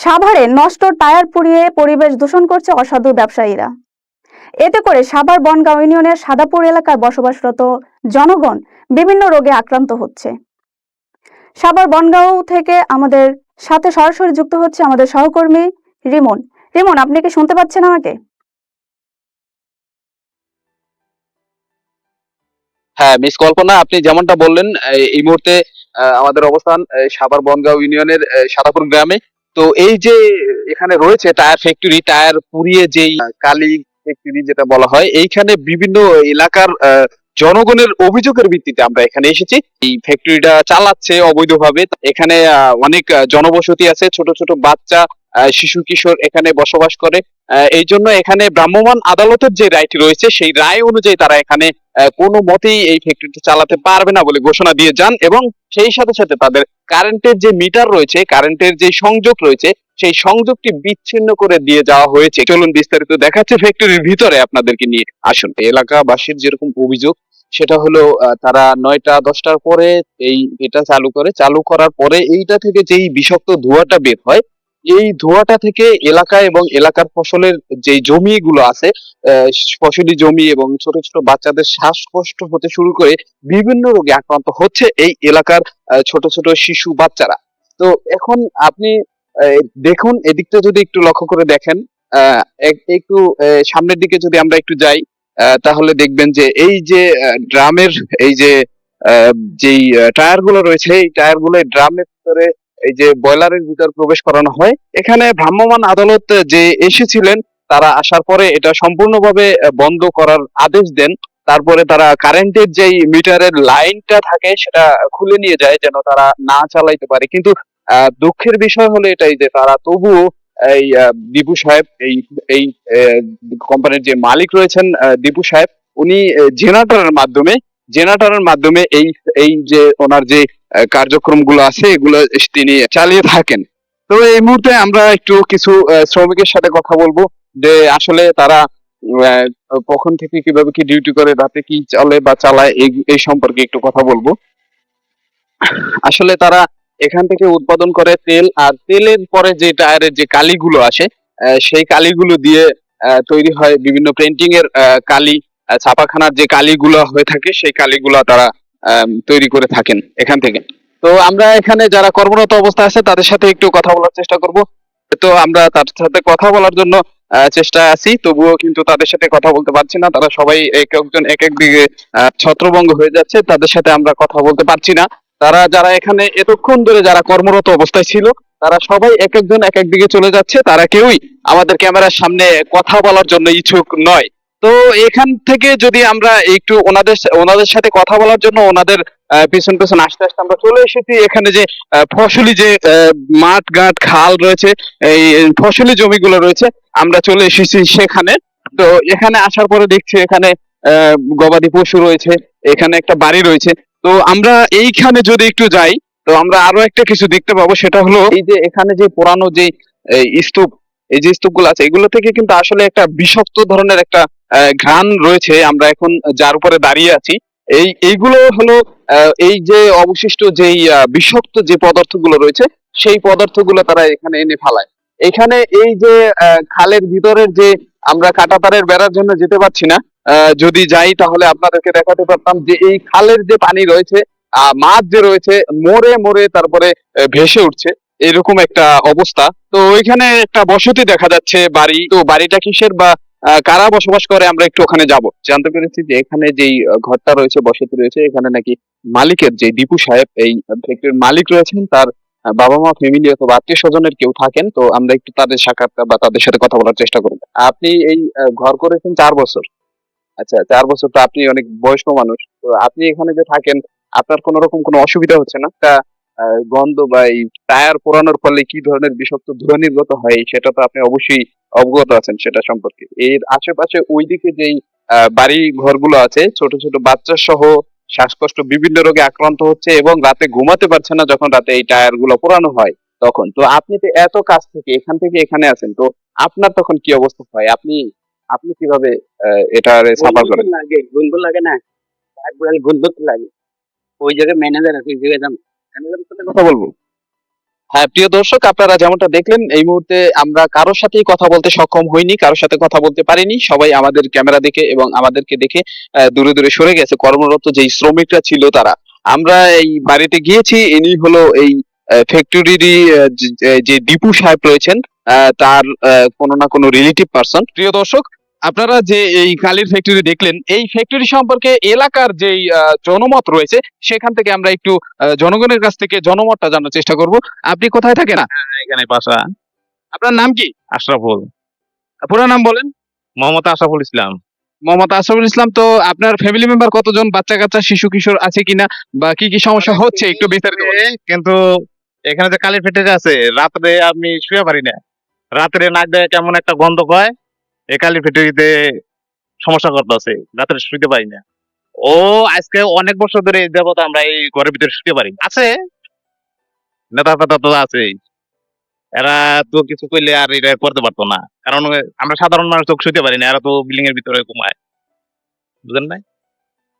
সাভারে নষ্ট টায়ার পুড়িয়ে পরিবেশ দূষণ করছে অসাধু ব্যবসায়ীরা। এতে করে সাভার বনগাঁও ইউনিয়নের সাদাপুর এলাকায় বসবাসরত জনগণ বিভিন্ন রোগে আক্রান্ত হচ্ছে। সাভার বনগাঁও থেকে আমাদের সাথে সরাসরি যুক্ত হচ্ছে আমাদের সহকর্মী রিমন। রিমন, আপনি কি শুনতে পাচ্ছেন আমাকে? হ্যাঁ, মিস কল্পনা, আপনি যেমনটা বললেন, এই মুহূর্তে আমাদের অবস্থান সাভার বনগাঁও ইউনিয়নের সাদাপুর গ্রামে। তো এই যে এখানে রয়েছে টায়ার ফ্যাক্টরি, টায়ার পুড়িয়ে যেই কালি ফ্যাক্টরি যেটা বলা হয়, এইখানে বিভিন্ন এলাকার জনগণের অভিযোগের ভিত্তিতে আমরা এখানে এসেছি। এই ফ্যাক্টরিটা চালাচ্ছে অবৈধভাবে। এখানে অনেক জনবসতি আছে, ছোট ছোট বাচ্চা, শিশু কিশোর এখানে বসবাস করে। এই জন্য এখানে ভ্রাম্যমাণ আদালতের যে রায়টি রয়েছে, সেই রায় অনুযায়ী তারা এখানে কোনো মতেই এই ফ্যাক্টরিটা চালাতে পারবে না বলে ঘোষণা দিয়ে যান, এবং সেই সাথে সাথে তাদের কারেন্টের যে মিটার রয়েছে, কারেন্টের যে সংযোগ রয়েছে, সেই সংযোগটি বিচ্ছিন্ন করে দিয়ে যাওয়া হয়েছে। চলুন বিস্তারিত দেখাচ্ছে ফ্যাক্টরির ভিতরে আপনাদেরকে নিয়ে। আসুন, এলাকাবাসীর যেরকম অভিযোগ, সেটা হলো তারা 9টা-10টার পরে এটা চালু করে। চালু করার পরে এইটা থেকে যেই বিষাক্ত ধোঁয়াটা বের হয়, এই ধোঁয়াটা থেকে এলাকা এবং এলাকার ফসলের যে জমিগুলো আছে, ফসলি জমি এবং ছোট ছোট বাচ্চাদের শ্বাসকষ্ট হতে শুরু করে বিভিন্ন রোগে আক্রান্ত হচ্ছে এই এলাকার ছোট ছোট শিশু বাচ্চারা। তো এখন আপনি দেখুন, এদিকটা যদি একটু লক্ষ্য করে দেখেন, একটু সামনের দিকে যদি আমরা একটু যাই, তাহলে দেখবেন যে এই যে ড্রামের এই যে যেই টায়ার গুলো রয়েছে, এই টায়ার গুলো ড্রামের ভিতরে এই যে বয়লারের ভিতর প্রবেশ করানো হয়। এখানে ভ্রাম্যমাণ আদালত যে এসেছিলেন, তারা আসার পরে এটা সম্পূর্ণভাবে বন্ধ করার আদেশ দেন। তারপরে তারা কারেন্টের যেই মিটারের লাইনটা থাকে সেটা খুলে নিয়ে যায়, যেন তারা না চালাইতে পারে। কিন্তু দুঃখের বিষয় হলো এটাই যে তারা তবুও এই দীপু সাহেব, এই এই কোম্পানির যে মালিক রয়েছেন, দীপু সাহেব, উনি জেনারেটরের মাধ্যমে এই এই যে ওনার যে কার্যক্রম গুলো আছে, এগুলো তিনি চালিয়ে থাকেন। তো এই মুহূর্তে আমরা একটু কিছু শ্রমিকের সাথে কথা বলবো, যে আসলে তারা আহ, কখন থেকে কিভাবে কি ডিউটি করে, রাতে কি চলে বা চালায়, এই এই সম্পর্কে একটু কথা বলবো। আসলে তারা এখান থেকে উৎপাদন করে তেল, আর তেলের পরে যে টায়ারের যে কালিগুলো আসে, সেই কালিগুলো দিয়ে তৈরি হয় বিভিন্ন পেন্টিং এর কালি। ছাপাখানার যে কালিগুলো হয়ে থাকে, সেই কালিগুলো তারা তৈরি করে থাকেন এখান থেকে। তো আমরা এখানে যারা কর্মরত অবস্থায় আছে তাদের সাথে একটু কথা বলার চেষ্টা করব। তো আমরা তার সাথে কথা বলার জন্য চেষ্টায় আছি, তবুও কিন্তু তাদের সাথে কথা বলতে পারছি না। তারা সবাই এক একজন এক এক দিকে ছত্রভঙ্গ হয়ে যাচ্ছে, তাদের সাথে আমরা কথা বলতে পারছি না। তারা যারা এখানে এতক্ষণ ধরে যারা কর্মরত অবস্থায় ছিল, তারা সবাই এক একজন এক এক দিকে চলে যাচ্ছে। তারা কেউই আমাদের ক্যামেরার সামনে কথা বলার জন্য ইচ্ছুক নয়। তো এখান থেকে যদি আমরা একটু ওনাদের ওনাদের সাথে কথা বলার জন্য ওনাদের পিছন পিছন আস্তে আস্তে আমরা চলে এসেছি এখানে, যে ফসলি যে মাঠ ঘাট খাল রয়েছে, এই ফসলি জমিগুলো রয়েছে, আমরা চলে এসেছি সেখানে। তো এখানে আসার পরে দেখছি এখানে গবাদি পশু রয়েছে, এখানে একটা বাড়ি রয়েছে। তো আমরা এইখানে যদি একটু যাই, তো আমরা আরো একটা কিছু দেখতে পাবো, সেটা হলো এই যে এখানে যে পুরানো যে স্তূপ, এই যে স্তূপগুলো আছে, এগুলো থেকে কিন্তু আসলে একটা বিষাক্ত ধরনের একটা ঘ্রাণ রয়েছে। আমরা এখন যার উপরে দাঁড়িয়ে আছি, এইগুলো হলো এই যে অবশিষ্ট যেই বিষাক্ত যে পদার্থগুলো রয়েছে, সেই পদার্থগুলো তারা এখানে এনে ফালায়। এখানে এই যে খালের ভিতরের যে আমরা কাঁটাতারের বেড়ার জন্য যেতে পারছি না, যদি যাই তাহলে আপনাদেরকে দেখাতে পারতাম যে এই খালের যে পানি রয়েছে, মাছ যে রয়েছে, মরে মরে তারপরে ভেসে উঠছে, এরকম একটা অবস্থা। তো ওইখানে একটা বসতি দেখা যাচ্ছে, বাড়ি। তো বাড়িটা কিসের বা কারা বসবাস করে, আমরা একটু ওখানে যাব। জানতে পেরেছি যে এখানে যেই ঘরটা রয়েছে, বসতি রয়েছে, এখানে নাকি মালিকের যে দীপু সাহেব, এই ফ্যাক্টরির মালিক রয়েছেন, তার বাবা মা, ফ্যামিলি অথবা আত্মীয় স্বজনের কেউ থাকেন। তো আমরা একটু তাদের সাক্ষাৎকার বা তাদের সাথে কথা বলার চেষ্টা করবো। আপনি এই ঘর করেছেন 4 বছর। আচ্ছা, 4 বছর তো আপনি অনেক বয়স্ক মানুষ। তো আপনি এখানে যে থাকেন, আপনার কোন রকম কোনো অসুবিধা হচ্ছে না? একটা গন্ধ বা এই টায়ার পোড়ানোর ফলে কি ধরনের বিষাক্ত ধোঁয়া নির্গত হয়, সেটা তো আপনি অবশ্যই অবগত আছেন সেটা সম্পর্কে। এর আশেপাশে ওইদিকে যেই বাড়ি ঘরগুলো আছে, ছোট ছোট বাচ্চা সহ শ্বাসকষ্ট, বিভিন্ন রোগে আক্রান্ত হচ্ছে এবং রাতে ঘুমাতে পারছে না যখন রাতে এই টায়ার গুলো পোড়ানো হয় তখন। তো আপনি তো এত কাছ থেকে এখানে আছেন, তো আপনার তখন কি অবস্থা হয়? আপনি আপনি কিভাবে এটার সাফার গন্ধ তো করেন? লাগে, গন্ধ লাগে না? একবারে গন্ধ তো লাগে। ওই জায়গায় ম্যানেজার আছে, ওই জায়গায় যান, ম্যানেজারের সাথে কথা বলবো। হ্যাঁ, প্রিয় দর্শক, আপনারা যেমনটা দেখলেন এই মুহূর্তে আমরা কারোর সাথেই কথা বলতে সক্ষম হইনি, কারোর সাথে কথা বলতে পারিনি। সবাই আমাদের ক্যামেরা দেখে এবং আমাদেরকে দেখে দূরে দূরে সরে গেছে। কর্মরত যেই শ্রমিকরা ছিল তারা। আমরা এই বাড়িতে গিয়েছি, ইনি হলো এই ফ্যাক্টরিরই যে দীপু সাহেব রয়েছেন, তার কোনো না কোনো রিলেটিভ পার্সন। প্রিয় দর্শক, আপনারা যে এই কালির ফ্যাক্টরি দেখলেন, এই ফ্যাক্টরি সম্পর্কে এলাকার যেই জনমত রয়েছে সেখান থেকে আমরা একটু জনগণের কাছ থেকে জনমতটা জানার চেষ্টা করব। আপনি কোথায় থাকেন? এখানে বাসা। আপনার নাম কি? আশরাফুল। পুরো নাম বলেন। মোহাম্মদ আশরাফুল ইসলাম। মোহাম্মদ আশরাফুল ইসলাম। তো আপনার ফ্যামিলি মেম্বার কতজন? বাচ্চা কাচ্চা, শিশু কিশোর আছে কিনা, বা কি কি সমস্যা হচ্ছে একটু বিস্তারিত বলেন। কিন্তু এখানে যে কালি ফেটে আছে, রাত্রে আমি শুয়ে পারি না। রাত্রে নাক দিয়ে কেমন একটা গন্ধ হয়, এই কালি ফেটে সমস্যা করতেছে, রাত্রে শুইতে পারি না। ও আজকে অনেক বছর ধরে দেবতা আমরা এই ঘরের ভিতরে শুতে পারি। আছে নেতা ফেতা তো আছেই, এরা তো কিছু করলে আর এটা করতে পারতো না, কারণ আমরা সাধারণ মানুষ তো শুতে পারি না, এরা তো বিল্ডিং এর ভিতরে ঘুমায়, বুঝেন নাই?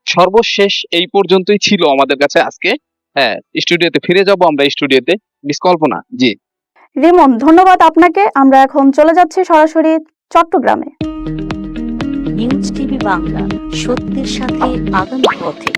সর্বশেষ এই পর্যন্তই ছিল আমাদের কাছে আজকে। হ্যাঁ, স্টুডিওতে ফিরে যাব আমরা। স্টুডিওতে মিস কল্পনা জি। রিমন, ধন্যবাদ আপনাকে। আমরা এখন চলে যাচ্ছি সরাসরি চট্টগ্রামে। নিউজ টিভি বাংলা, সত্যের সাথে আগামী পথে।